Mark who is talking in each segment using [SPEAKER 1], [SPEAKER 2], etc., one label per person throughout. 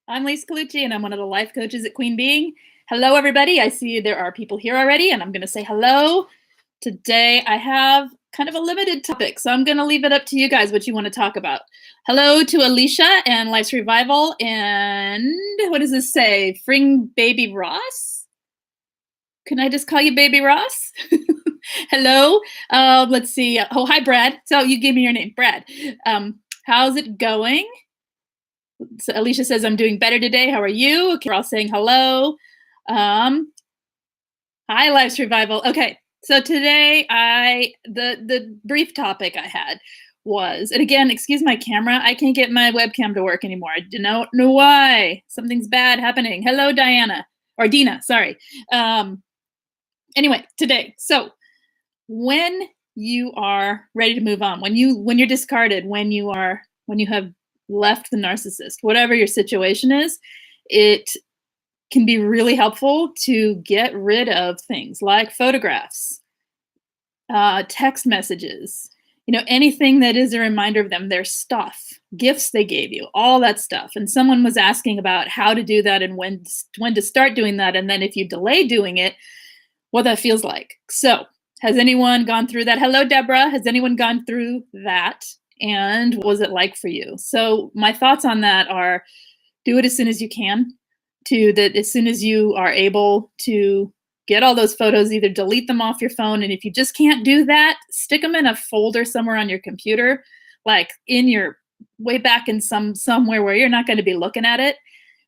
[SPEAKER 1] I'm Lise Colucci, and I'm one of the life coaches at Queen Being. Hello, everybody. I see there are people here already, and I'm going to say hello. Today, I have kind of a limited topic, so I'm going to leave it up to you guys what you want to talk about. Hello to Alicia and Life's Revival, and what does this say? Fring Baby Ross? Can I just call you Baby Ross? Hello. Let's see. Oh, hi, Brad. So you gave me your name, Brad. How's it going? So Alicia says, I'm doing better today. How are you? Okay, we're all saying hello. Hi, Life's Revival. Okay, so today the brief topic I had was, and again, excuse my camera, I can't get my webcam to work anymore. I don't know why. Something's bad happening. Hello, Diana, or Dina, sorry. Anyway, today, so when you are ready to move on, when you're discarded, when you have left the narcissist, whatever your situation is, it can be really helpful to get rid of things like photographs, text messages, anything that is a reminder of them, their stuff, gifts they gave you, all that stuff. And someone was asking about how to do that and when to start doing that, and then if you delay doing it, what that feels like. So has anyone gone through that? Hello, Deborah. Has anyone gone through that? And what was it like for you? So my thoughts on that are, do it as soon as you can. As soon as you are able to get all those photos, either delete them off your phone, and if you just can't do that, stick them in a folder somewhere on your computer, like in your way back in somewhere where you're not going to be looking at it.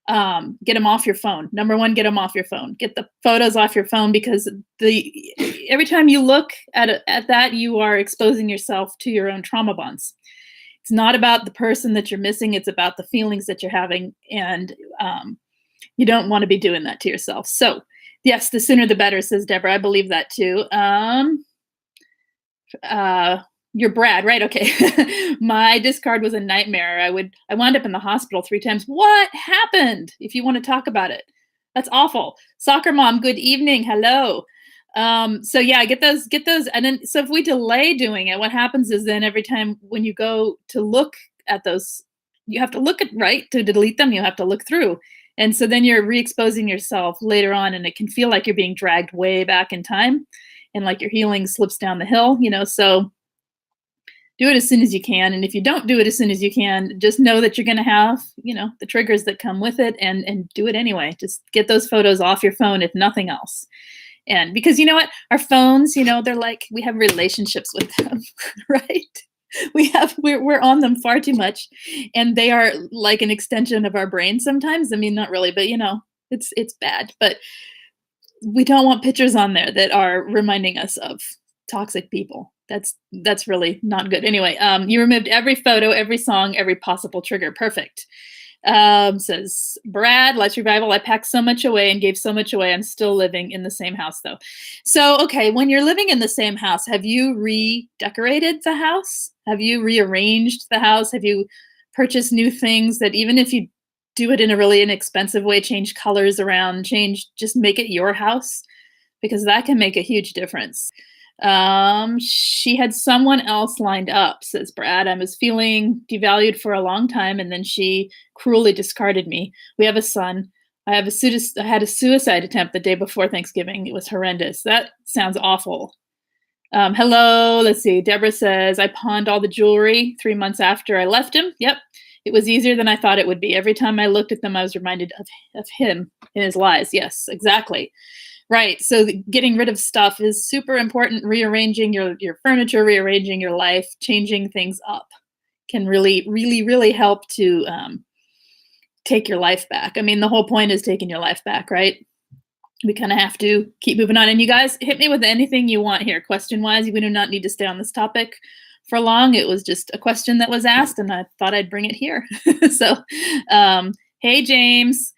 [SPEAKER 1] Get them off your phone. Number one, get them off your phone. Get the photos off your phone, because every time you look at that, you are exposing yourself to your own trauma bonds. It's not about the person that you're missing. It's about the feelings that you're having. And you don't want to be doing that to yourself. So yes, the sooner the better, says Deborah. I believe that too. You're Brad, right? Okay. My discard was a nightmare. I wound up in the hospital 3 times. What happened? If you want to talk about it, that's awful. Soccer mom, good evening. Hello. So yeah, get those. And then, so if we delay doing it, what happens is then every time when you go to look at those, you have to look at, right? To delete them, you have to look through. And so then you're re-exposing yourself later on, and it can feel like you're being dragged way back in time, and like your healing slips down the hill, so do it as soon as you can. And if you don't do it as soon as you can, just know that you're going to have, the triggers that come with it, and do it anyway. Just get those photos off your phone, if nothing else. And because you know what, our phones, they're like, we have relationships with them, right? We're on them far too much, and they are like an extension of our brain sometimes. I mean, not really, but it's bad. But we don't want pictures on there that are reminding us of toxic people. That's really not good. Anyway, you removed every photo, every song, every possible trigger. Perfect. Says Brad, Life's Revival. I packed so much away and gave so much away. I'm still living in the same house though. So, okay, when you're living in the same house, have you redecorated the house? Have you rearranged the house? Have you purchased new things that, even if you do it in a really inexpensive way, change colors around, just make it your house? Because that can make a huge difference. She had someone else lined up, says Brad. I was feeling devalued for a long time, and then she cruelly discarded me. We have a son. I had a suicide attempt the day before Thanksgiving. It was horrendous. That sounds awful. Hello, let's see. Deborah says, I pawned all the jewelry 3 months after I left him. Yep. It was easier than I thought it would be. Every time I looked at them, I was reminded of him and his lies. Yes, exactly. Right. So getting rid of stuff is super important. Rearranging your furniture, rearranging your life, changing things up can really, really, really help to take your life back. I mean, the whole point is taking your life back, right? We kind of have to keep moving on. And you guys, hit me with anything you want here, question-wise. We do not need to stay on this topic for long. It was just a question that was asked, and I thought I'd bring it here. So, hey, James.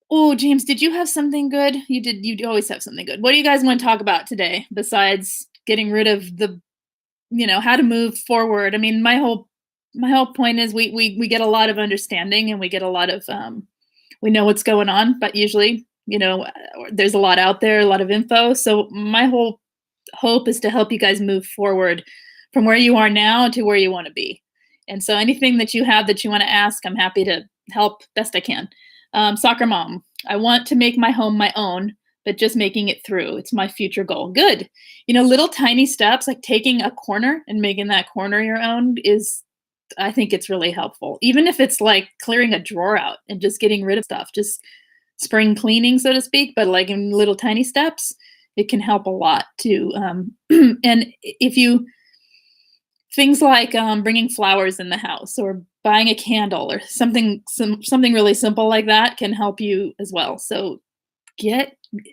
[SPEAKER 1] Oh, James, did you have something good? You did. You always have something good. What do you guys want to talk about today besides getting rid of how to move forward? I mean, my whole point is we get a lot of understanding, and we get a lot of, we know what's going on, but usually, there's a lot out there, a lot of info. So my whole hope is to help you guys move forward from where you are now to where you want to be. And so anything that you have that you want to ask, I'm happy to help best I can. Soccer mom, I want to make my home my own, but just making it through. It's my future goal. Good. Little tiny steps like taking a corner and making that corner your own is, I think it's really helpful. Even if it's like clearing a drawer out and just getting rid of stuff, just spring cleaning, so to speak, but like in little tiny steps, it can help a lot too. And if you, things like bringing flowers in the house or buying a candle or something really simple like that can help you as well. So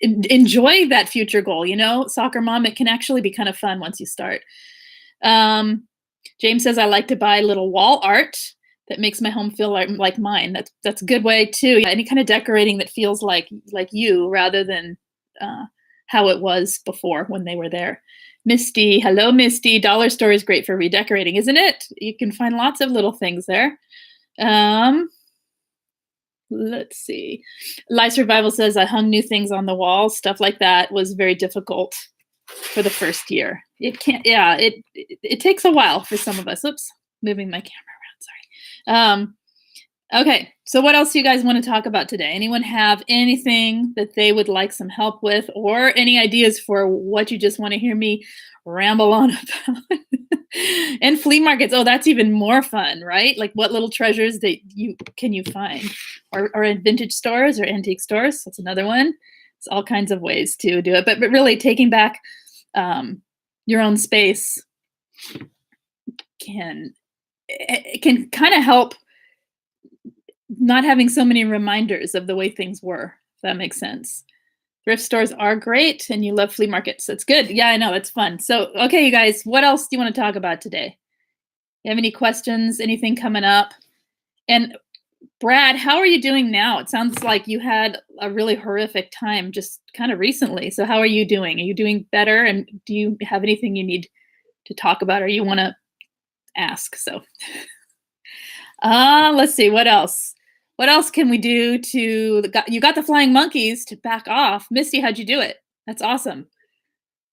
[SPEAKER 1] enjoy that future goal. Soccer mom, it can actually be kind of fun once you start. James says, I like to buy little wall art that makes my home feel like mine. That's a good way too. Any kind of decorating that feels like you rather than how it was before when they were there. Misty, hello Misty. Dollar store is great for redecorating, isn't it? You can find lots of little things there. Let's see. Lise Revival says, I hung new things on the wall. Stuff like that was very difficult for the first year. It takes a while for some of us. Oops, moving my camera around, sorry. Okay, so what else do you guys want to talk about today? Anyone have anything that they would like some help with, or any ideas for what you just want to hear me ramble on about? And flea markets, oh, that's even more fun, right? Like what little treasures that you find, or in vintage stores or antique stores. That's another one. It's all kinds of ways to do it, but really taking back your own space can kind of help not having so many reminders of the way things were, if that makes sense. Thrift stores are great, and you love flea markets. That's good. Yeah, I know, that's fun. So, okay, you guys, what else do you want to talk about today? You have any questions, anything coming up? And Brad, how are you doing now? It sounds like you had a really horrific time just kind of recently. So how are you doing? Are you doing better? And do you have anything you need to talk about or you want to ask? So let's see, what else? What else can we do you got the flying monkeys to back off. Misty, how'd you do it? That's awesome.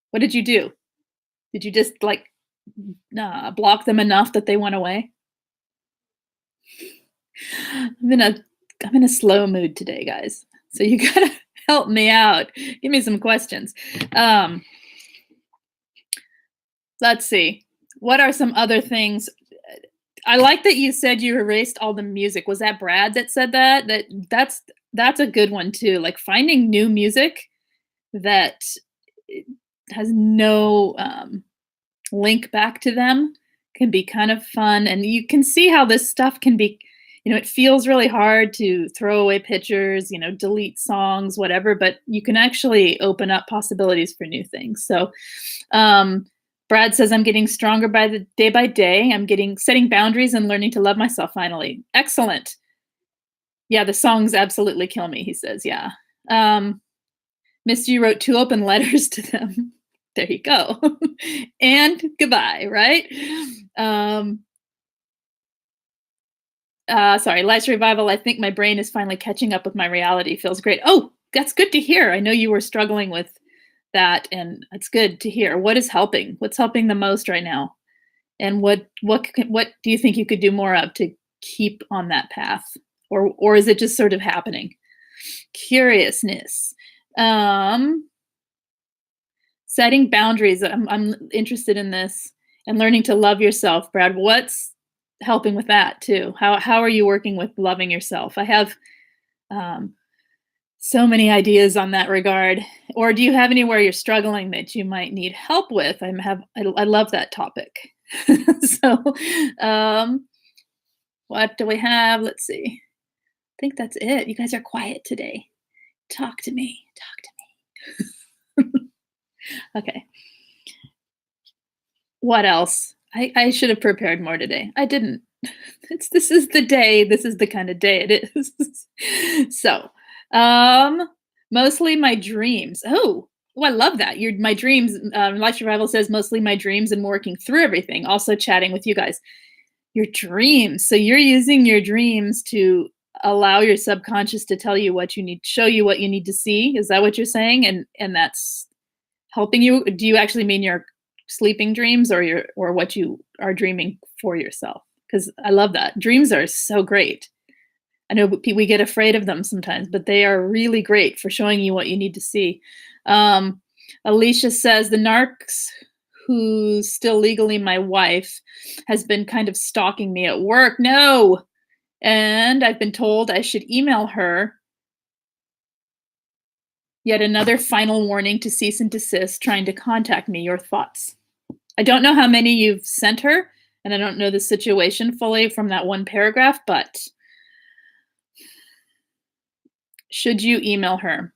[SPEAKER 1] What did you do? Did you just like block them enough that they went away? I'm in a slow mood today, guys. So you gotta help me out. Give me some questions. Let's see. What are some other things? I like that you said you erased all the music. Was that Brad that said that? That's a good one too. Like finding new music that has no link back to them can be kind of fun. And you can see how this stuff can be, it feels really hard to throw away pictures, delete songs, whatever, but you can actually open up possibilities for new things. So, Brad says, I'm getting stronger by day. I'm setting boundaries and learning to love myself finally. Excellent. Yeah, the songs absolutely kill me, he says. Yeah. Misty wrote 2 open letters to them. There you go. And goodbye, right? Sorry, Life's Revival. I think my brain is finally catching up with my reality. Feels great. Oh, that's good to hear. I know you were struggling with that, and it's good to hear. What is helping? What's helping the most right now? And what do you think you could do more of to keep on that path? Or is it just sort of happening? Curiousness. Setting boundaries. I'm interested in this, and learning to love yourself. Brad, what's helping with that too? How are you working with loving yourself? I have so many ideas on that regard. Or do you have anywhere you're struggling that you might need help with? I love that topic. So what do we have? Let's see. I think that's it. You guys are quiet today. Talk to me. Okay. What else? I should have prepared more today. I didn't. This is the day. This is the kind of day it is. So, mostly my dreams. Oh, I love that. My dreams. Life Survival says mostly my dreams and working through everything. Also chatting with you guys. Your dreams. So you're using your dreams to allow your subconscious to tell you what you need, show you what you need to see. Is that what you're saying? And that's helping you. Do you actually mean your sleeping dreams or what you are dreaming for yourself? Because I love that. Dreams are so great. I know we get afraid of them sometimes, but they are really great for showing you what you need to see. Um, Alicia says the narcs who's still legally my wife has been kind of stalking me at work. No. And I've been told I should email her. Yet another final warning to cease and desist, trying to contact me. Your thoughts? I don't know how many you've sent her, and I don't know the situation fully from that one paragraph, but should you email her?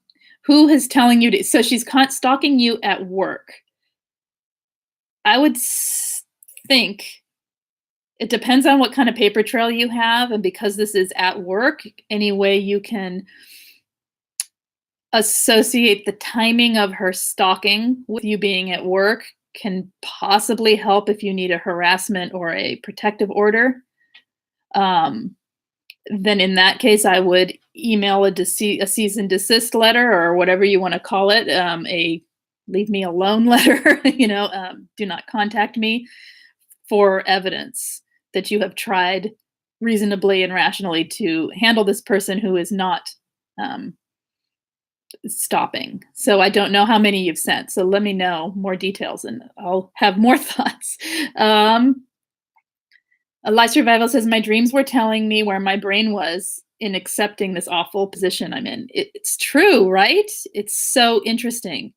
[SPEAKER 1] Who is telling you to? So she's stalking you at work. I would think it depends on what kind of paper trail you have, and because this is at work, any way you can associate the timing of her stalking with you being at work can possibly help if you need a harassment or a protective order. Then in that case, I would email a cease and desist letter or whatever you want to call it, a leave me alone letter, do not contact me, for evidence that you have tried reasonably and rationally to handle this person who is not stopping. So I don't know how many you've sent. So let me know more details and I'll have more thoughts. Life Survival says, my dreams were telling me where my brain was in accepting this awful position I'm in. It's true, right? It's so interesting.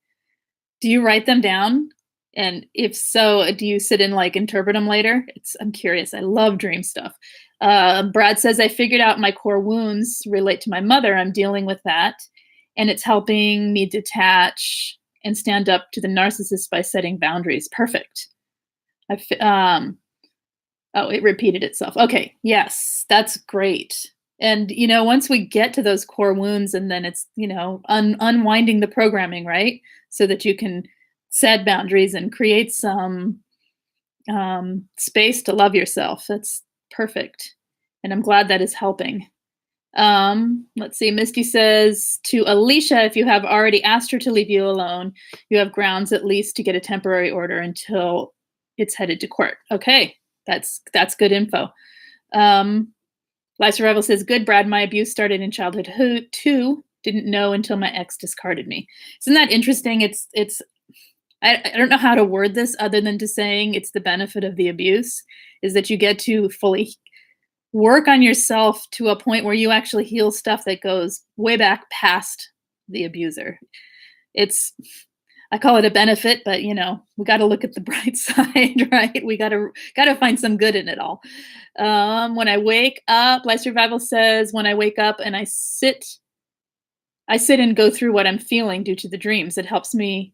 [SPEAKER 1] Do you write them down? And if so, do you sit and interpret them later? I'm curious. I love dream stuff. Brad says, I figured out my core wounds relate to my mother. I'm dealing with that. And it's helping me detach and stand up to the narcissist by setting boundaries. Perfect. Oh, it repeated itself. Okay. Yes, that's great. And, once we get to those core wounds and then it's, unwinding the programming, right? So that you can set boundaries and create some space to love yourself. That's perfect. And I'm glad that is helping. Let's see. Misty says to Alicia, if you have already asked her to leave you alone, you have grounds at least to get a temporary order until it's headed to court. Okay. That's good info. Life Survival says, good, Brad, my abuse started in childhood too. Didn't know until my ex discarded me. Isn't that interesting? I don't know how to word this other than to saying it's the benefit of the abuse is that you get to fully work on yourself to a point where you actually heal stuff that goes way back past the abuser. I call it a benefit, but we got to look at the bright side, right? We got to find some good in it all. When I wake up, Life Survival says, when I wake up and I sit and go through what I'm feeling due to the dreams, it helps me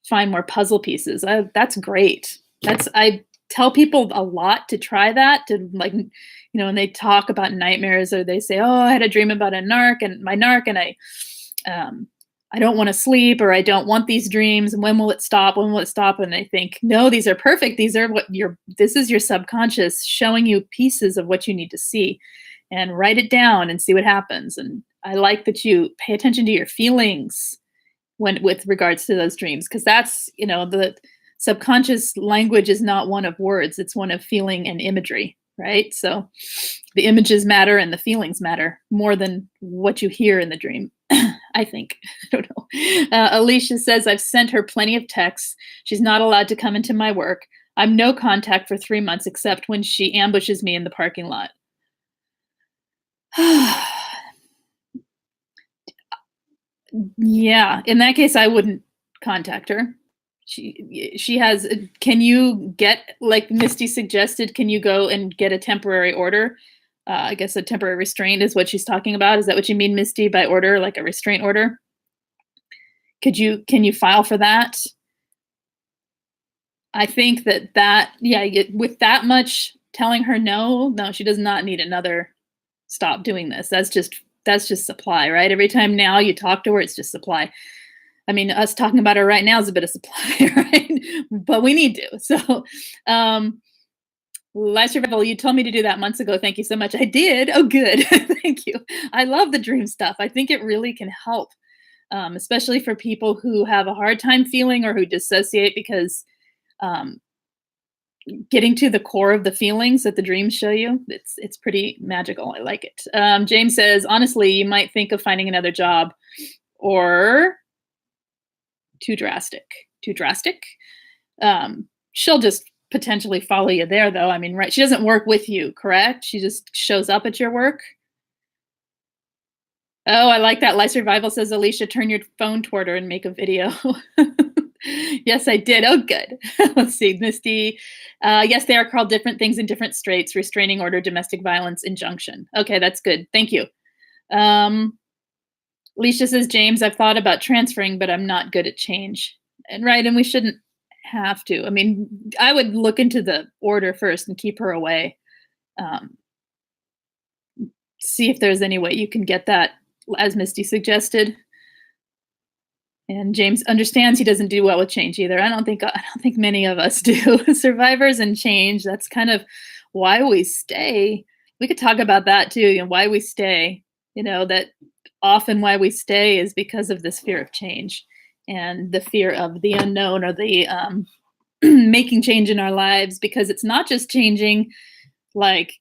[SPEAKER 1] find more puzzle pieces. That's great. I tell people a lot to try that, to when they talk about nightmares or they say, oh, I had a dream about my narc and I don't want to sleep or I don't want these dreams. And when will it stop? When will it stop? And I think, no, these are perfect. These are this is your subconscious showing you pieces of what you need to see, and write it down and see what happens. And I like that you pay attention to your feelings with regards to those dreams, because that's, the subconscious language is not one of words. It's one of feeling and imagery, right? So the images matter and the feelings matter more than what you hear in the dream. I think. I don't know. Alicia says, I've sent her plenty of texts. She's not allowed to come into my work. I'm no contact for 3 months except when she ambushes me in the parking lot. Yeah, in that case, I wouldn't contact her. She has, can you get, like Misty suggested, can you go and get a temporary order? I guess a temporary restraint is what she's talking about. Is that what you mean, Misty, by order, like a restraint order? Can you file for that? I think with that much telling her no, she does not need another stop doing this. That's just supply, right? Every time now you talk to her, it's just supply. I mean, us talking about her right now is a bit of supply, right? But we need to. So, Life Survival, you told me to do that months ago. Thank you so much. I did. Oh, good. Thank you. I love the dream stuff. I think it really can help, especially for people who have a hard time feeling or who dissociate because getting to the core of the feelings that the dreams show you. It's pretty magical. I like it. James says, honestly, you might think of finding another job, or too drastic. Too drastic. She'll just potentially follow you there, though. I mean, right? She doesn't work with you, correct? She just shows up at your work. Oh, I like that. Life Survival says, Alicia, turn your phone toward her and make a video. Yes, I did. Oh, good. Let's see. Misty. Yes, they are called different things in different straits: restraining order, domestic violence, injunction. Okay, that's good. Thank you. Alicia says, James, I've thought about transferring, but I'm not good at change. And right, and we shouldn't have to. I mean, I would look into the order first and keep her away. See if there's any way you can get that, as Misty suggested. And James understands he doesn't do well with change either. I don't think many of us do. Survivors and change, that's kind of why we stay. We could talk about that too, you know, why we stay. You know, that often why we stay is because of this fear of change and the fear of the unknown, or the making change in our lives, because it's not just changing like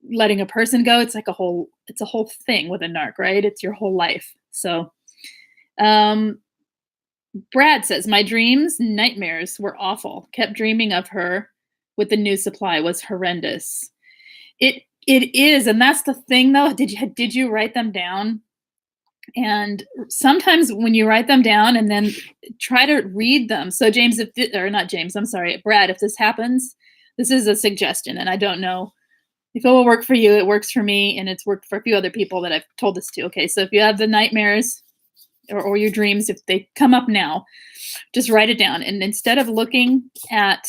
[SPEAKER 1] letting a person go. It's like a whole thing with a narc, right? It's your whole life. So Brad says, my dreams, nightmares were awful. Kept dreaming of her with the new supply. Was horrendous. It is, and that's the thing though. Did you write them down? And sometimes when you write them down and then try to read them. So James, Brad, if this happens, this is a suggestion, and I don't know if it will work for you. It works for me, and it's worked for a few other people that I've told this to. Okay, so if you have the nightmares or your dreams, if they come up now, just write it down. And instead of looking at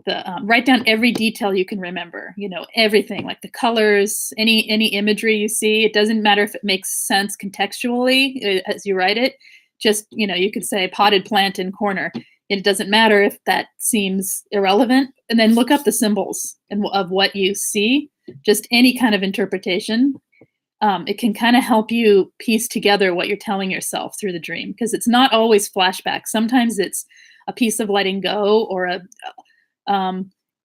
[SPEAKER 1] the write down every detail you can remember, you know, everything, like the colors, any imagery you see. It doesn't matter if it makes sense contextually as you write it. Just, you know, you could say potted plant in corner. It doesn't matter if that seems irrelevant. And then look up the symbols and of what you see, just any kind of interpretation. It can kind of help you piece together what you're telling yourself through the dream, because it's not always flashback. Sometimes it's a piece of letting go, or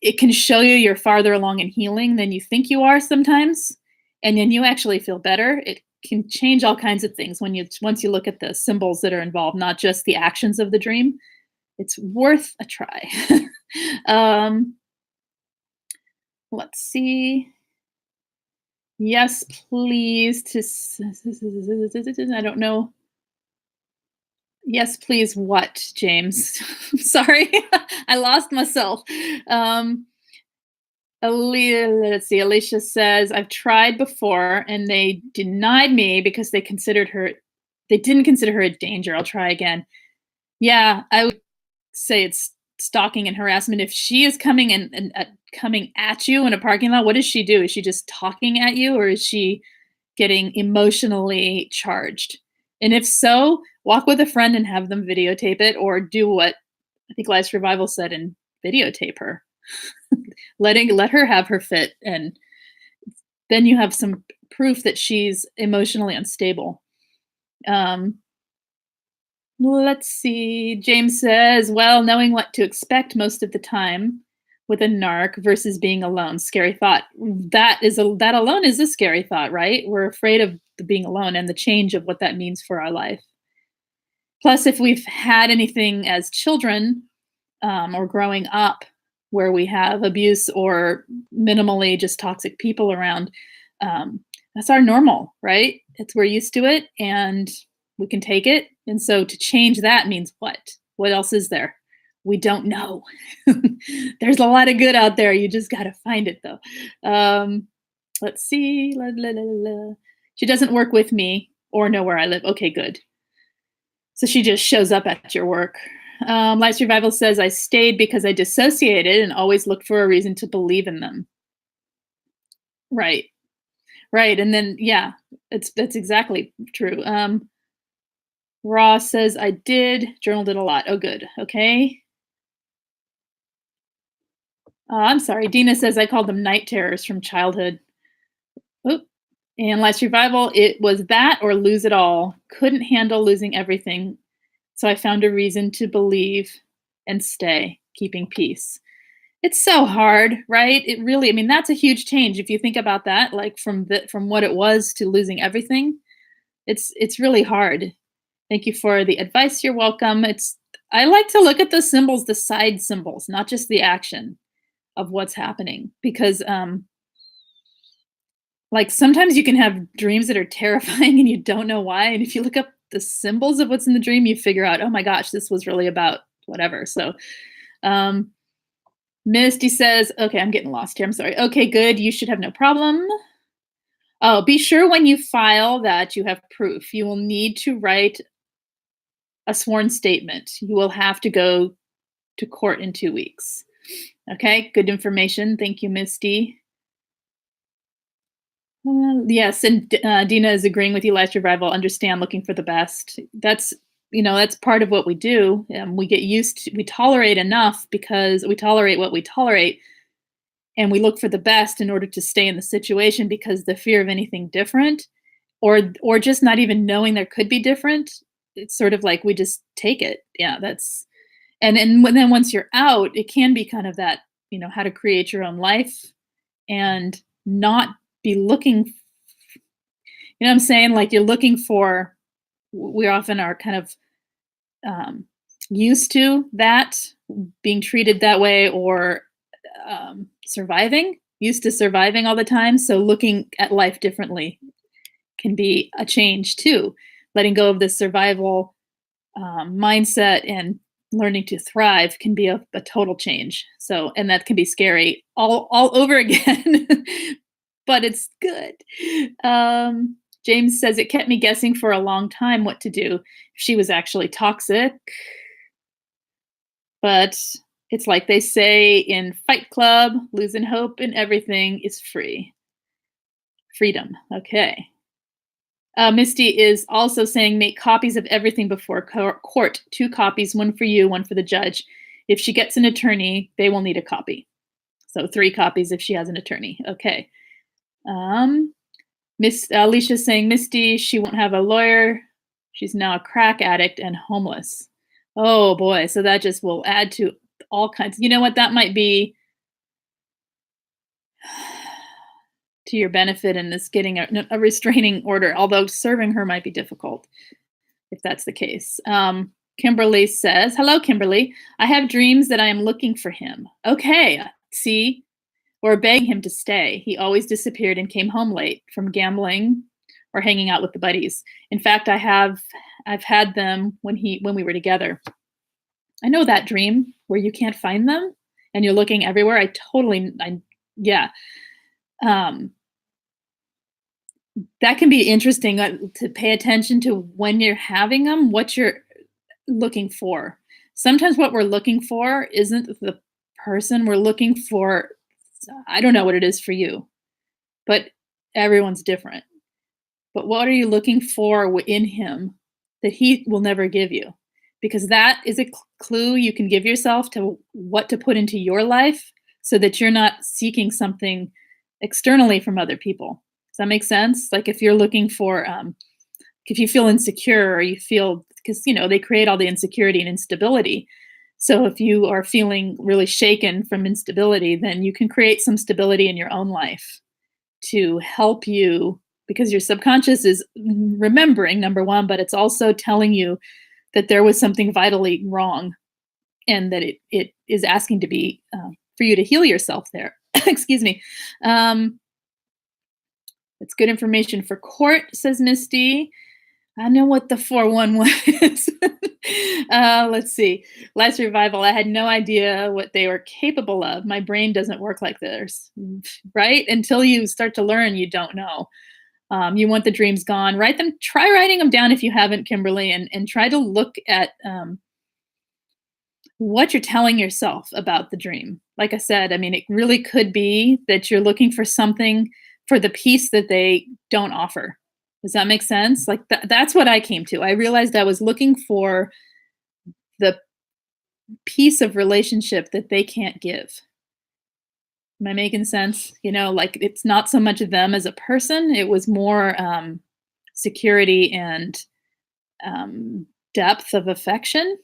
[SPEAKER 1] it can show you're farther along in healing than you think you are sometimes, and then you actually feel better. It can change all kinds of things once you look at the symbols that are involved, not just the actions of the dream. It's worth a try. Let's see. Yes, please. I don't know. Yes, please. What, James? Sorry, I lost myself. Let's see. Alicia says, I've tried before and they denied me because they didn't consider her a danger. I'll try again. Yeah, I would say it's stalking and harassment. If she is coming and coming at you in a parking lot, what does she do? Is she just talking at you, or is she getting emotionally charged? And if so, walk with a friend and have them videotape it, or do what I think Life Survival said and videotape her. Let her have her fit, and then you have some proof that she's emotionally unstable. Let's see. James says, well, knowing what to expect most of the time with a narc versus being alone. Scary thought. That alone is a scary thought, right? We're afraid of being alone and the change of what that means for our life. Plus, if we've had anything as children or growing up where we have abuse or minimally just toxic people around, that's our normal, right? We're used to it and we can take it. And so to change that means what? What else is there? We don't know. There's a lot of good out there. You just got to find it, though. Let's see. She doesn't work with me or know where I live. Okay, good. So she just shows up at your work. Life Survival says, I stayed because I dissociated and always looked for a reason to believe in them. Right. Right. And then, yeah, that's exactly true. Ross says, I journaled it a lot. Oh, good. Okay. I'm sorry. Dina says, I called them night terrors from childhood. Oop. And Life Survival, it was that or lose it all. Couldn't handle losing everything. So I found a reason to believe and stay, keeping peace. It's so hard, right? It really, I mean, that's a huge change if you think about that, like from what it was to losing everything. It's really hard. Thank you for the advice. You're welcome. It's I like to look at the symbols, the side symbols, not just the action of what's happening because like sometimes you can have dreams that are terrifying and you don't know why, and if you look up the symbols of what's in the dream, you figure out, "Oh my gosh, this was really about whatever." So, um Misty says, "Okay, I'm getting lost here. I'm sorry. Okay, good. You should have no problem. Oh, be sure when you file that you have proof. You will need to write a sworn statement. You will have to go to court in 2 weeks." Okay, good information. Thank you, Misty. Yes, and Dina is agreeing with you. Life survival. Understand, looking for the best. That's part of what we do. We get used to, we tolerate enough because we tolerate what we tolerate, and we look for the best in order to stay in the situation because the fear of anything different, or just not even knowing there could be different, it's sort of like we just take it. Yeah, that's then once you're out, it can be kind of that, how to create your own life and not be looking, what I'm saying? Like you're looking for, we often are kind of um, used to that, being treated that way, or surviving, used to surviving all the time. So looking at life differently can be a change too. Letting go of the survival mindset and learning to thrive can be a total change. So, and that can be scary all over again, but it's good. James says it kept me guessing for a long time what to do. She was actually toxic, but it's like they say in Fight Club, losing hope in everything is free. Freedom. Okay. Misty is also saying make copies of everything before court. 2 copies, one for you, one for the judge. If she gets an attorney, they will need a copy. So 3 copies if she has an attorney. Okay. Miss Alicia's saying Misty, she won't have a lawyer. She's now a crack addict and homeless. Oh boy. So that just will add to all kinds. You know what? That might be to your benefit in this getting a restraining order, although serving her might be difficult if that's the case. Kimberly says, "Hello, Kimberly. I have dreams that I am looking for him." Okay, see, or begging him to stay. He always disappeared and came home late from gambling or hanging out with the buddies. In fact, I've had them when we were together. I know that dream where you can't find them and you're looking everywhere. Yeah. Um, that can be interesting to pay attention to when you're having them, what you're looking for. Sometimes what we're looking for isn't the person we're looking for. I don't know what it is for you, but everyone's different. But what are you looking for in him that he will never give you? Because that is a clue you can give yourself to what to put into your life so that you're not seeking something externally from other people. Does that make sense? Like if you're looking for, if you feel insecure or you feel, because, they create all the insecurity and instability. So if you are feeling really shaken from instability, then you can create some stability in your own life to help you, because your subconscious is remembering, number one, but it's also telling you that there was something vitally wrong and that it is asking to be for you to heal yourself there. Excuse me. It's good information for court, says Misty. I know what the 411 is. Let's see. Last revival, I had no idea what they were capable of. My brain doesn't work like theirs, right? Until you start to learn, you don't know. You want the dreams gone. Try writing them down if you haven't, Kimberly, and try to look at what you're telling yourself about the dream. Like I said, I mean, it really could be that you're looking for something for the peace that they don't offer. Does that make sense? Like that's what I came to. I realized I was looking for the piece of relationship that they can't give. Am I making sense? Like it's not so much them as a person. It was more security and depth of affection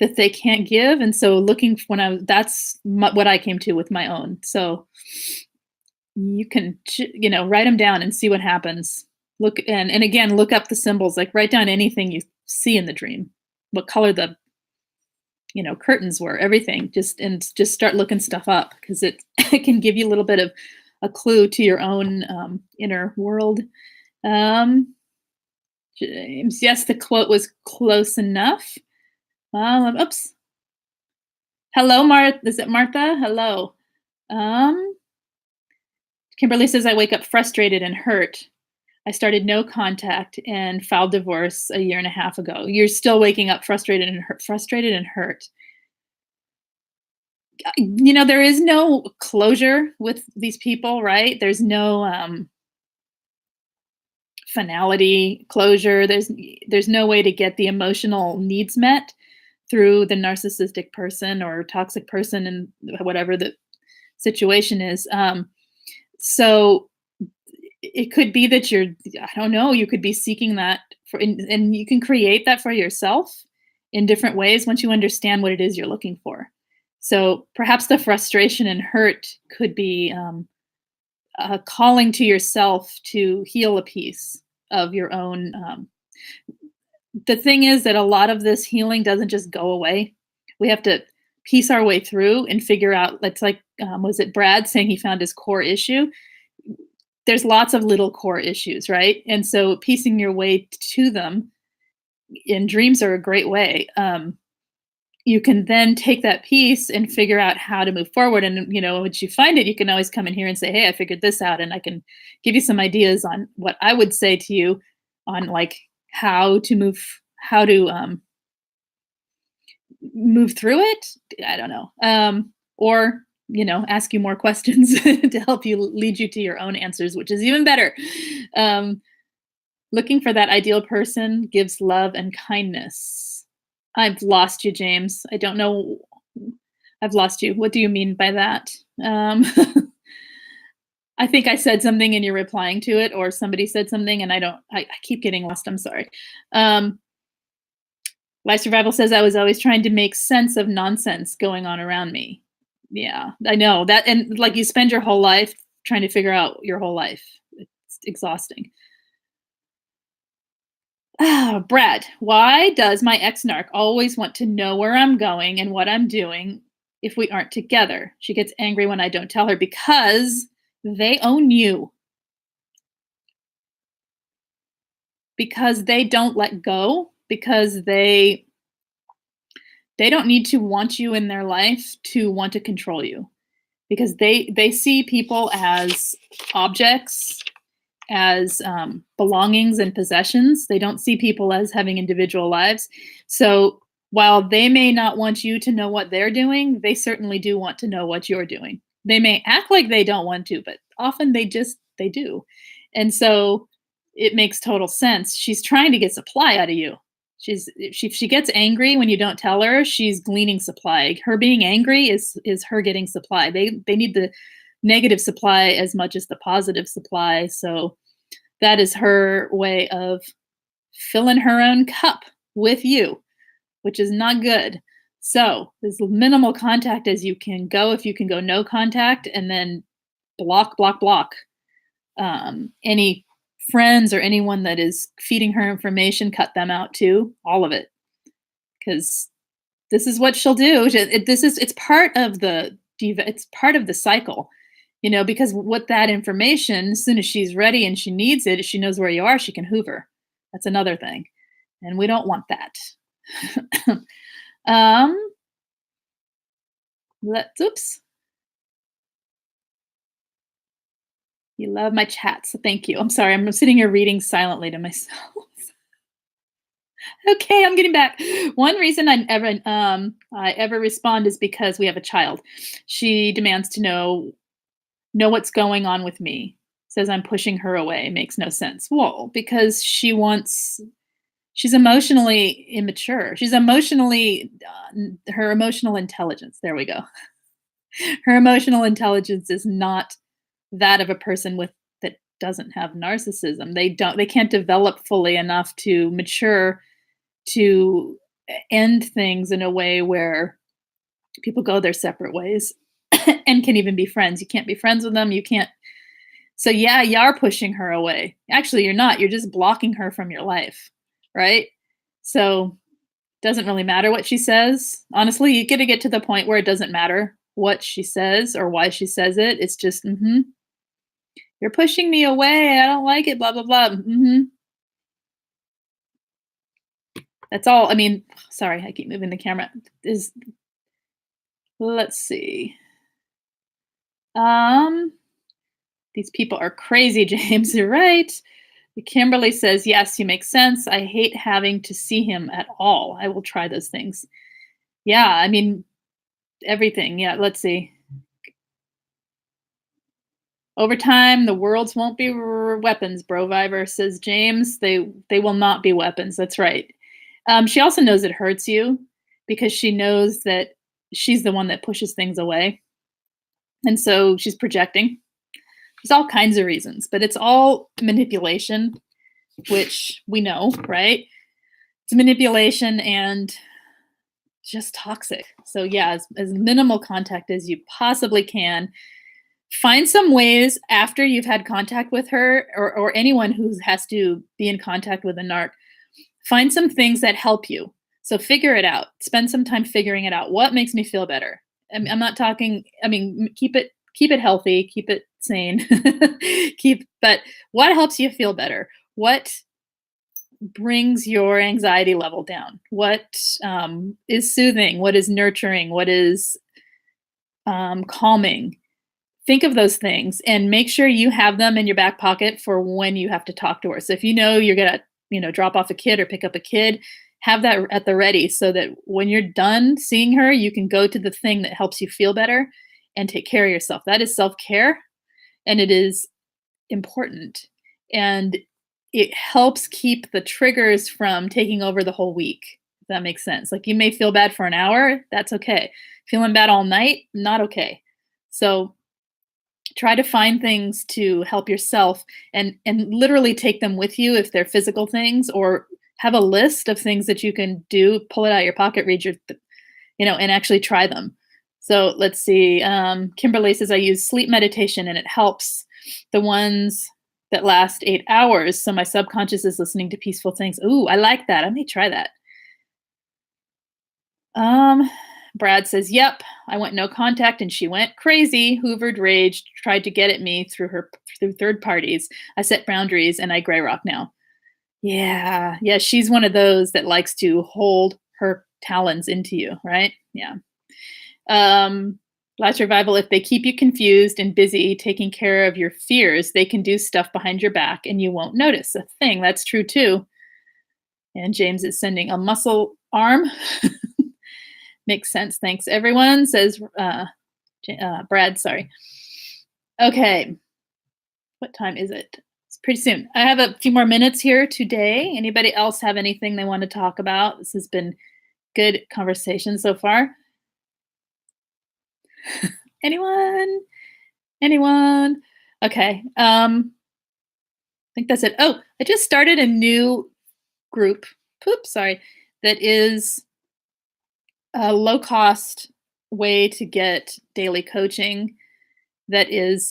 [SPEAKER 1] that they can't give, and so looking when I that's what I came to with my own. So you can write them down and see what happens. Look and again, look up the symbols, like write down anything you see in the dream, what color the curtains were, everything. Just start looking stuff up because it it can give you a little bit of a clue to your own inner world. Um, James, yes, the quote was close enough. Oops. Hello, Martha. Is it Martha? Hello. Um, Kimberly says I wake up frustrated and hurt. I started no contact and filed divorce a year and a half ago. You're still waking up frustrated and hurt. Frustrated and hurt. There is no closure with these people, right? There's no finality, closure. There's no way to get the emotional needs met through the narcissistic person or toxic person and whatever the situation is. So it could be that I don't know, you could be seeking that and you can create that for yourself in different ways once you understand what it is you're looking for. So perhaps the frustration and hurt could be a calling to yourself to heal a piece of your own. The thing is that a lot of this healing doesn't just go away. We have to piece our way through and figure out. It's like, was it Brad saying he found his core issue? There's lots of little core issues, right? And so piecing your way to them in dreams are a great way. You can then take that piece and figure out how to move forward. And, once you find it, you can always come in here and say, hey, I figured this out. And I can give you some ideas on what I would say to you on like how to move through it. I don't know. Or, ask you more questions to help you lead you to your own answers, which is even better. Looking for that ideal person gives love and kindness. I've lost you, James. I don't know. I've lost you. What do you mean by that? I think I said something and you're replying to it, or somebody said something and I keep getting lost. I'm sorry. Life Survival says I was always trying to make sense of nonsense going on around me. Yeah, I know that. And like you spend your whole life trying to figure out your whole life. It's exhausting. Brad, why does my ex-narc always want to know where I'm going and what I'm doing if we aren't together? She gets angry when I don't tell her because they own you. Because they don't let go, because they don't need to want you in their life to want to control you. Because they see people as objects, as belongings and possessions. They don't see people as having individual lives. So while they may not want you to know what they're doing, they certainly do want to know what you're doing. They may act like they don't want to, but often they do. And so it makes total sense. She's trying to get supply out of you. She gets angry when you don't tell her, she's gleaning supply. Her being angry is her getting supply. They need the negative supply as much as the positive supply. So that is her way of filling her own cup with you, which is not good. So as minimal contact as you can go. If you can go no contact, and then block. Any friends or anyone that is feeding her information, cut them out too, all of it, because this is what she'll do. It's part of the cycle, because with that information, as soon as she's ready and she needs it, if she knows where you are, she can hoover. That's another thing, and we don't want that. Oops. You love my chat, so thank you. I'm sorry, I'm sitting here reading silently to myself. Okay, I'm getting back. One reason I ever respond is because we have a child. She demands to know what's going on with me. Says I'm pushing her away. Makes no sense. Well, because she's emotionally immature. She's emotionally her emotional intelligence. There we go. Her emotional intelligence is not that of a person that doesn't have narcissism. They can't develop fully enough to mature to end things in a way where people go their separate ways and can even be friends. You can't be friends with them. You can't. So, yeah, you are pushing her away. Actually, you're not. You're just blocking her from your life, right? So, doesn't really matter what she says. Honestly, you got to get to the point where it doesn't matter what she says or why she says it. It's just, you're pushing me away. I don't like it, blah, blah, blah. That's all. I mean, sorry, I keep moving the camera. Is Let's see. Um, these people are crazy, James. You're right. Kimberly says, yes, you make sense. I hate having to see him at all. I will try those things. Yeah, I mean, everything. Yeah, let's see. Over time, the worlds won't be weapons, Broviver, says James. They will not be weapons. That's right. She also knows it hurts you because she knows that she's the one that pushes things away. And so she's projecting. There's all kinds of reasons, but it's all manipulation, which we know, right? It's manipulation and just toxic. So yeah, as minimal contact as you possibly can. Find some ways after you've had contact with her or anyone who has to be in contact with a narc, find some things that help you. So figure it out. Spend some time figuring it out. What makes me feel better? I'm not talking, I mean, keep it healthy, keep it sane. But what helps you feel better? What brings your anxiety level down? What is soothing? What is nurturing? What is calming? Think of those things and make sure you have them in your back pocket for when you have to talk to her. So if you know you're going to, drop off a kid or pick up a kid, have that at the ready so that when you're done seeing her, you can go to the thing that helps you feel better and take care of yourself. That is self-care and it is important. And it helps keep the triggers from taking over the whole week. If that makes sense. Like you may feel bad for an hour. That's okay. Feeling bad all night, not okay. So try to find things to help yourself and literally take them with you if they're physical things or have a list of things that you can do, pull it out of your pocket, read your, and actually try them. So let's see. Kimberly says, I use sleep meditation and it helps the ones that last 8 hours. So my subconscious is listening to peaceful things. Ooh, I like that. I may try that. Brad says, yep, I went no contact and she went crazy, hoovered, raged, tried to get at me through third parties. I set boundaries and I gray rock now. Yeah, she's one of those that likes to hold her talons into you, right? Yeah. Last Revival, if they keep you confused and busy taking care of your fears, they can do stuff behind your back and you won't notice a thing. That's true too. And James is sending a muscle arm. Makes sense. Thanks, everyone, says Brad. Sorry. Okay. What time is it? It's pretty soon. I have a few more minutes here today. Anybody else have anything they want to talk about? This has been good conversation so far. Anyone? Okay. I think that's it. Oh, I just started a new group. Sorry. That is a low-cost way to get daily coaching. That is,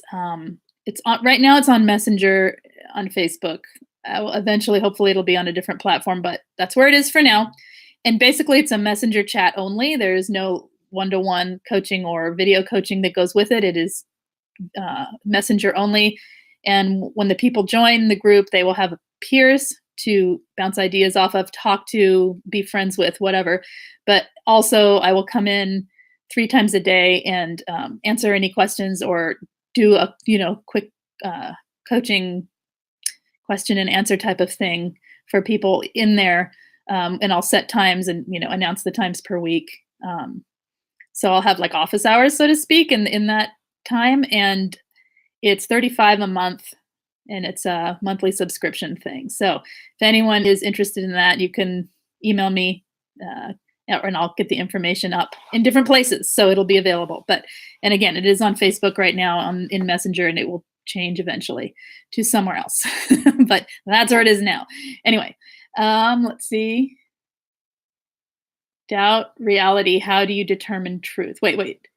[SPEAKER 1] it's on right now. It's on Messenger on Facebook. Eventually, hopefully, it'll be on a different platform, but that's where it is for now. And basically, it's a Messenger chat only. There is no one-to-one coaching or video coaching that goes with it. It is Messenger only. And when the people join the group, they will have peers to bounce ideas off of, talk to, be friends with, whatever. But also, I will come in 3 times a day and answer any questions or do a quick coaching question and answer type of thing for people in there. And I'll set times and announce the times per week. So I'll have like office hours, so to speak, in that time. And it's $35 a month. And it's a monthly subscription thing. So if anyone is interested in that, you can email me and I'll get the information up in different places. So it'll be available. And again, it is on Facebook right now in Messenger, and it will change eventually to somewhere else. But that's where it is now. Anyway, let's see. Doubt reality. How do you determine truth? Wait.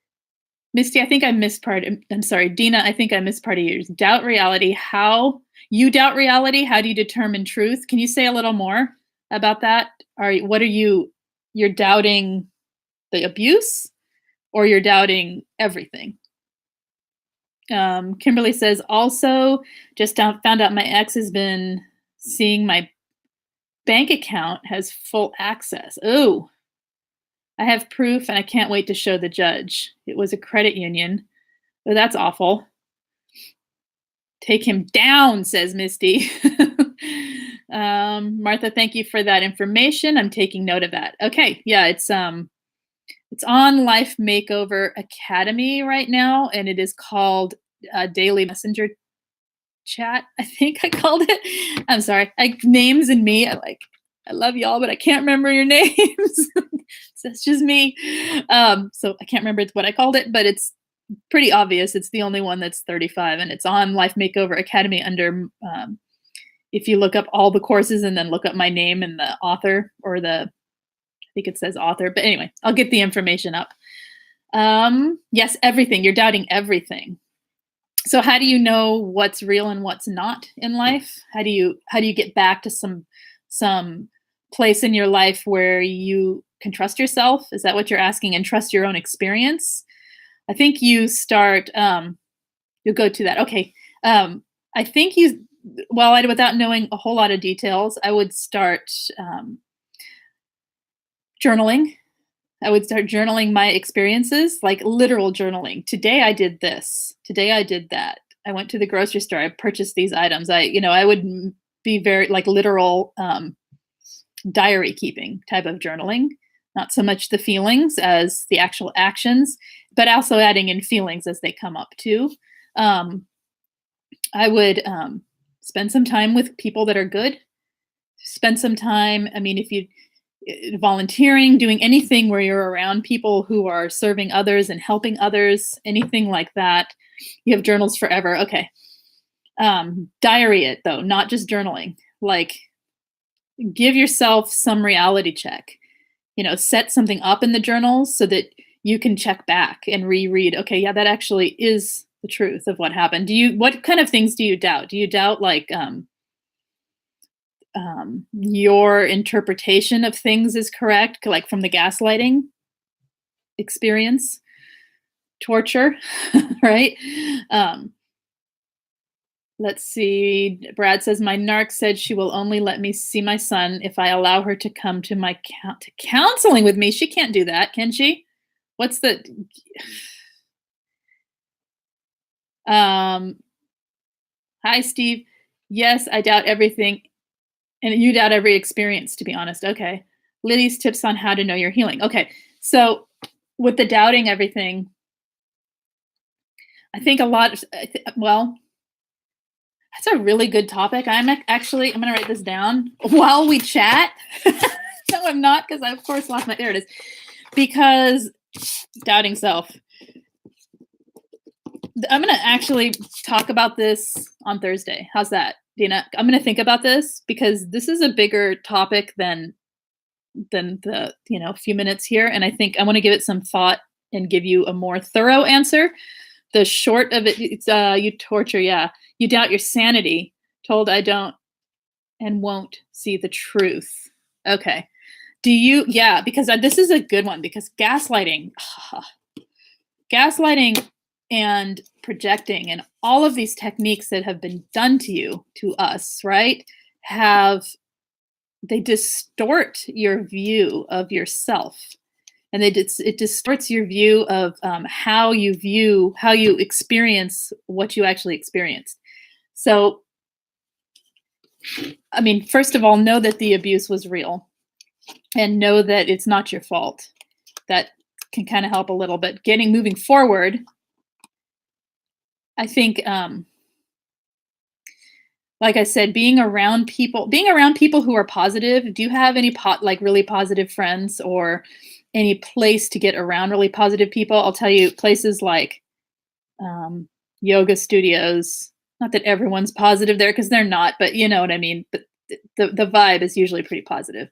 [SPEAKER 1] Misty, I think I missed part. I'm sorry, Dina. I think I missed part of yours. Doubt reality. How you doubt reality? How do you determine truth? Can you say a little more about that? What are you? You're doubting the abuse, or you're doubting everything? Kimberly says also just found out my ex has been seeing my bank account has full access. Oh, I have proof and I can't wait to show the judge. It was a credit union. Oh, that's awful. Take him down, says Misty. Martha, thank you for that information. I'm taking note of that. Okay, yeah, it's on Life Makeover Academy right now, and it is called Daily Messenger Chat. I think I called it. I'm sorry. Names and me. I love y'all, but I can't remember your names. So it's just me. So I can't remember what I called it, but it's pretty obvious. It's the only one that's 35, and it's on Life Makeover Academy under. If you look up all the courses and then look up my name and the author, or I think it says author, but anyway, I'll get the information up. Yes, everything. You're doubting everything. So how do you know what's real and what's not in life? How do you get back to some place in your life where you can trust yourself? Is that what you're asking? And trust your own experience? I think you start, you'll go to that. Okay. I think without knowing a whole lot of details, I would start journaling. I would start journaling my experiences, like literal journaling. Today I did this. Today I did that. I went to the grocery store. I purchased these items. I would be very like literal diary keeping type of journaling. Not so much the feelings as the actual actions, but also adding in feelings as they come up too. I would spend some time with people that are good. Spend some time. I mean, if you volunteering, doing anything where you're around people who are serving others and helping others, anything like that. You have journals forever. Okay. Diary it though, not just journaling. Like give yourself some reality check. Set something up in the journals so that you can check back and reread. Okay, yeah, that actually is the truth of what happened. What kind of things do you doubt? Do you doubt like your interpretation of things is correct, like from the gaslighting experience, torture, right? Let's see. Brad says, my narc said she will only let me see my son if I allow her to come to my counseling with me. She can't do that, can she? What's the... Hi, Steve. Yes, I doubt everything. And you doubt every experience, to be honest. Okay. Liddy's tips on how to know you're healing. Okay. So with the doubting everything, I think that's a really good topic. I'm going to write this down while we chat. No, I'm not, because I, of course, lost there it is. Because doubting self. I'm going to actually talk about this on Thursday. How's that, Dina? I'm going to think about this because this is a bigger topic than the few minutes here, and I think I want to give it some thought and give you a more thorough answer. The short of it, it's you torture, yeah. You doubt your sanity. Told I don't and won't see the truth. Okay. Do you? Yeah, because this is a good one, because gaslighting and projecting and all of these techniques that have been done to us, right, they distort your view of yourself. And it distorts your view of how you experience what you actually experienced. So, I mean, first of all, know that the abuse was real and know that it's not your fault. That can kind of help a little bit. Moving forward, I think, like I said, being around people who are positive. Do you have any really positive friends, or any place to get around really positive people? I'll tell you, places like yoga studios. Not that everyone's positive there, because they're not, but you know what I mean. But the vibe is usually pretty positive.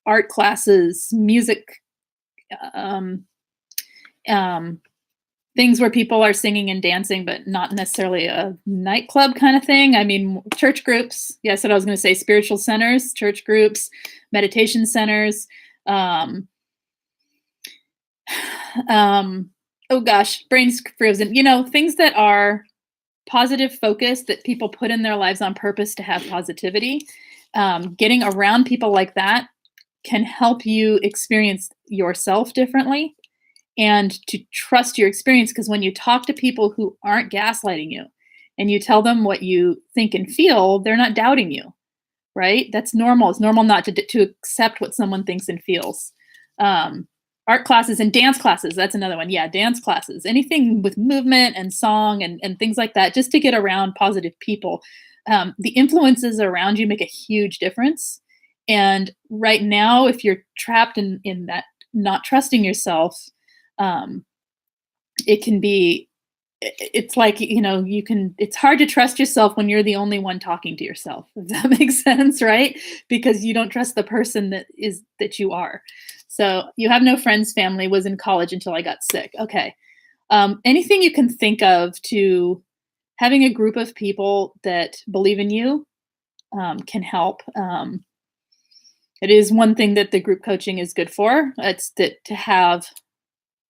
[SPEAKER 1] art classes, music, um, um, things where people are singing and dancing, but not necessarily a nightclub kind of thing. I mean, church groups. Yes, what I was going to say, spiritual centers, church groups, meditation centers. Um, oh gosh, brain's frozen. Things that are positive focus that people put in their lives on purpose to have positivity. Getting around people like that can help you experience yourself differently and to trust your experience, because when you talk to people who aren't gaslighting you and you tell them what you think and feel, they're not doubting you, right? That's normal. It's normal not to accept what someone thinks and feels. Art classes and dance classes, that's another one. Yeah, dance classes, anything with movement and song and things like that, just to get around positive people. The influences around you make a huge difference. And right now, if you're trapped in that not trusting yourself, um, it can be it's like, it's hard to trust yourself when you're the only one talking to yourself, if that makes sense, right? Because you don't trust the person that you are. So you have no friends, family, was in college until I got sick. Okay. Anything you can think of to having a group of people that believe in you can help. It is one thing that the group coaching is good for. It's that to have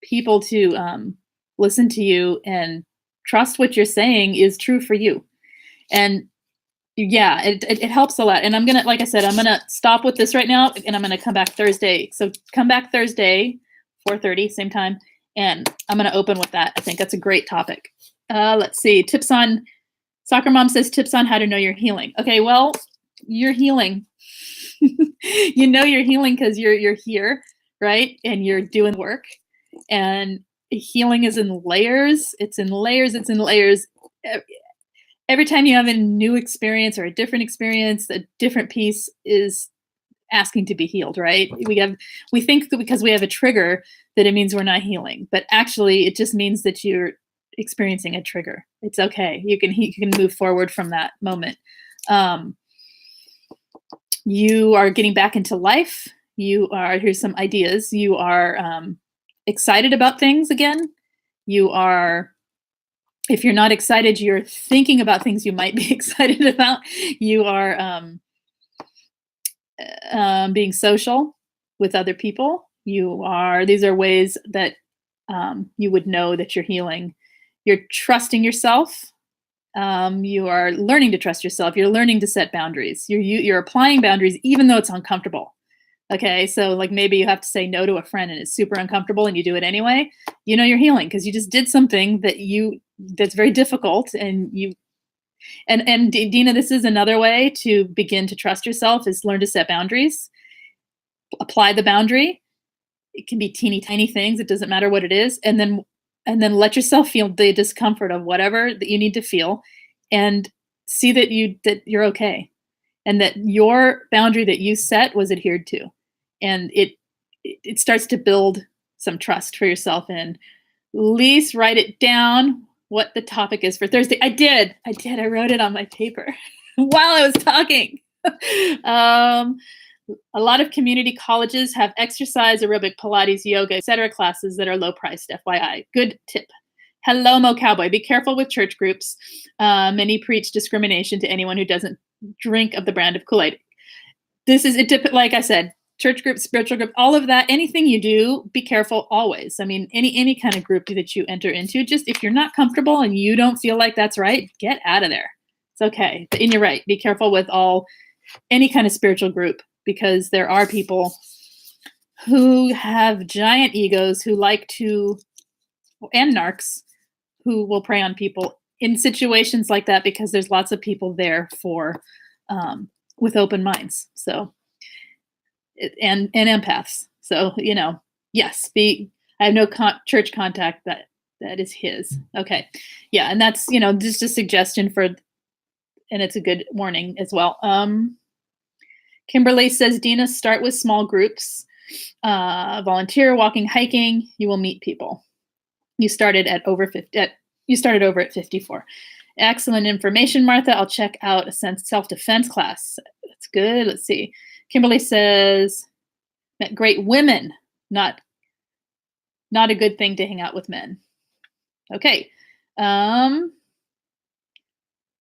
[SPEAKER 1] people to listen to you and trust what you're saying is true for you. And yeah, it helps a lot. And I'm gonna, like I said, I'm gonna stop with this right now, and I'm gonna come back Thursday. So come back Thursday, 4:30, same time, and I'm gonna open with that. I think that's a great topic. Let's see, tips on. Soccer Mom says tips on how to know you're healing. Okay, well, you're healing. You're healing because you're here, right? And you're doing work. And healing is in layers. It's in layers. It's in layers. Every time you have a new experience or a different piece is asking to be healed, right? We think that because we have a trigger that it means we're not healing, but actually it just means that you're experiencing a trigger. It's okay. You can move forward from that moment. You are getting back into life. Here's some ideas. You are excited about things again. If you're not excited, you're thinking about things you might be excited about. You are being social with other people. These are ways that you would know that you're healing. You're trusting yourself. You are learning to trust yourself. You're learning to set boundaries. You're applying boundaries even though it's uncomfortable. Okay, so like maybe you have to say no to a friend and it's super uncomfortable and you do it anyway. You're healing because you just did something that's very difficult, and Dina, this is another way to begin to trust yourself, is learn to set boundaries. Apply the boundary. It can be teeny tiny things. It doesn't matter what it is, and then let yourself feel the discomfort of whatever that you need to feel, and see that you're okay, and that your boundary that you set was adhered to, and it starts to build some trust for yourself. And Lise, write it down what the topic is for Thursday. I did. I wrote it on my paper while I was talking. A lot of community colleges have exercise, aerobic, Pilates, yoga, etc. classes that are low priced, FYI. Good tip. Hello, Mo Cowboy. Be careful with church groups. Many preach discrimination to anyone who doesn't drink of the brand of Kool-Aid. This is it. Like I said, church group, spiritual group, all of that. Anything you do, be careful always. I mean, any kind of group that you enter into, just if you're not comfortable and you don't feel like that's right, get out of there. It's okay. And you're right. Be careful with any kind of spiritual group, because there are people who have giant egos who like to, and narcs, who will prey on people in situations like that, because there's lots of people there with open minds. So, and empaths. So, yes, I have no church contact that is his. Okay. Yeah. And that's, just a suggestion and it's a good warning as well. Kimberly says, Dina, start with small groups, volunteer, walking, hiking, you will meet people. You started over at 54. Excellent information, Martha. I'll check out a self-defense class. That's good. Let's see. Kimberly says, Met great women. Not a good thing to hang out with men. Okay.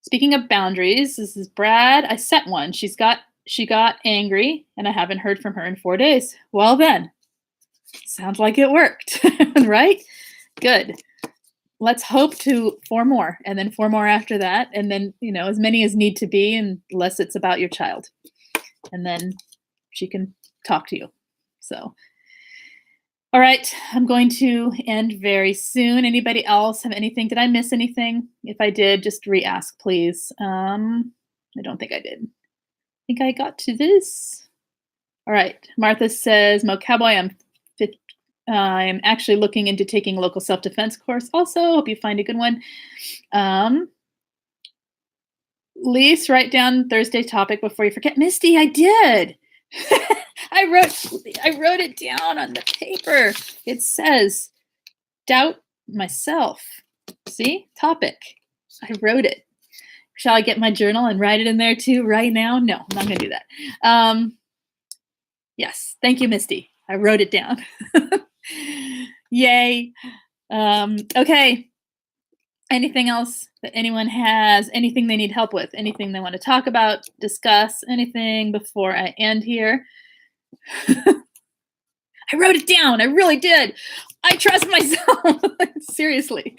[SPEAKER 1] Speaking of boundaries, this is Brad. I set one. She got angry, and I haven't heard from her in 4 days. Well then, sounds like it worked, right? Good. Let's hope to 4 more, and then 4 more after that, and then, as many as need to be, unless it's about your child. And then she can talk to you. So, all right, I'm going to end very soon. Anybody else have anything? Did I miss anything? If I did, just re-ask, please. I don't think I did. I think I got to this. All right. Martha says, Mo Cowboy, I'm actually looking into taking a local self-defense course also. Hope you find a good one. Lise, write down Thursday topic before you forget. Misty, I did. I wrote it down on the paper. It says, doubt myself. See? Topic. I wrote it. Shall I get my journal and write it in there too right now? No, I'm not going to do that. Yes. Thank you, Misty. I wrote it down. Yay. Okay. Anything else that anyone has? Anything they need help with? Anything they want to talk about, discuss? Anything before I end here? I wrote it down. I really did. I trust myself. Seriously.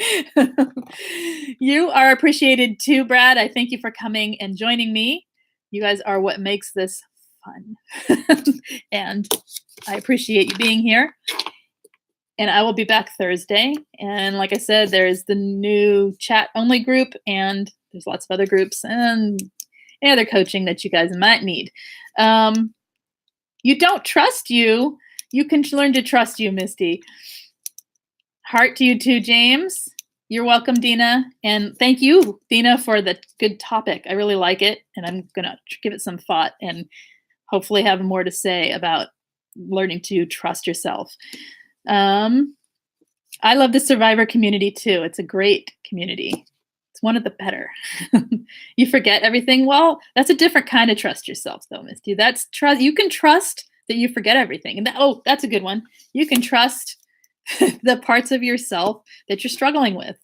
[SPEAKER 1] You are appreciated too, Brad. I thank you for coming and joining me. You guys are what makes this fun. And I appreciate you being here. And I will be back Thursday. And like I said, there's the new chat only group, and there's lots of other groups and any other coaching that you guys might need. You don't trust you. You can learn to trust you, Misty. Heart to you too, James. You're welcome, Dina. And thank you, Dina, for the good topic. I really like it. And I'm going to give it some thought and hopefully have more to say about learning to trust yourself. I love the survivor community too. It's a great community. It's one of the better. You forget everything. Well, that's a different kind of trust yourself though, Misty. That's trust. You can trust that you forget everything. And that's a good one. You can trust the parts of yourself that you're struggling with.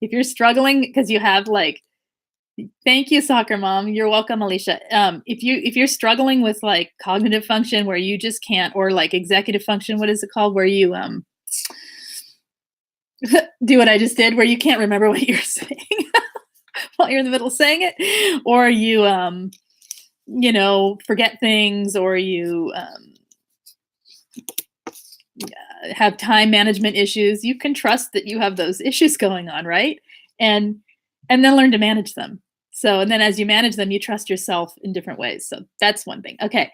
[SPEAKER 1] If you're struggling because you have thank you, soccer mom. You're welcome, Alicia. If you're struggling with cognitive function where you just can't, or executive function, what is it called? Where you do what I just did, where you can't remember what you're saying while you're in the middle of saying it, or you forget things, or you have time management issues. You can trust that you have those issues going on, right? And then learn to manage them. So, and then as you manage them, you trust yourself in different ways. So that's one thing. Okay.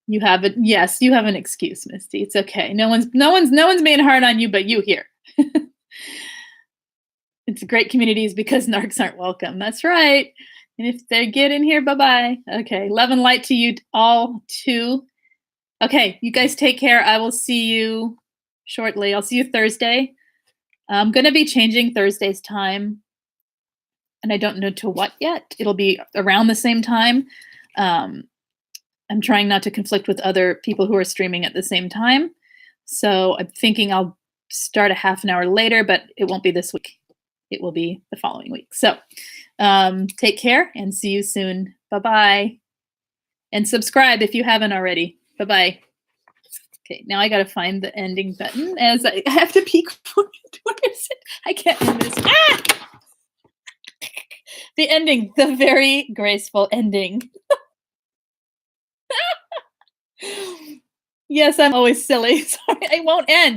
[SPEAKER 1] You have an excuse, Misty. It's okay. No one's being hard on you, but you here. It's great communities because narcs aren't welcome. That's right. And if they get in here, bye-bye. Okay. Love and light to you all too. Okay. You guys take care. I will see you shortly. I'll see you Thursday. I'm going to be changing Thursday's time, and I don't know to what yet. It'll be around the same time. I'm trying not to conflict with other people who are streaming at the same time. So I'm thinking I'll start a half an hour later, but it won't be this week. It will be the following week. So take care and see you soon. Bye-bye. And subscribe if you haven't already. Bye-bye. Okay, now I got to find the ending button as I have to peek. Where is it? I can't end this. Ah! The ending, the very graceful ending. Yes, I'm always silly. Sorry, I won't end.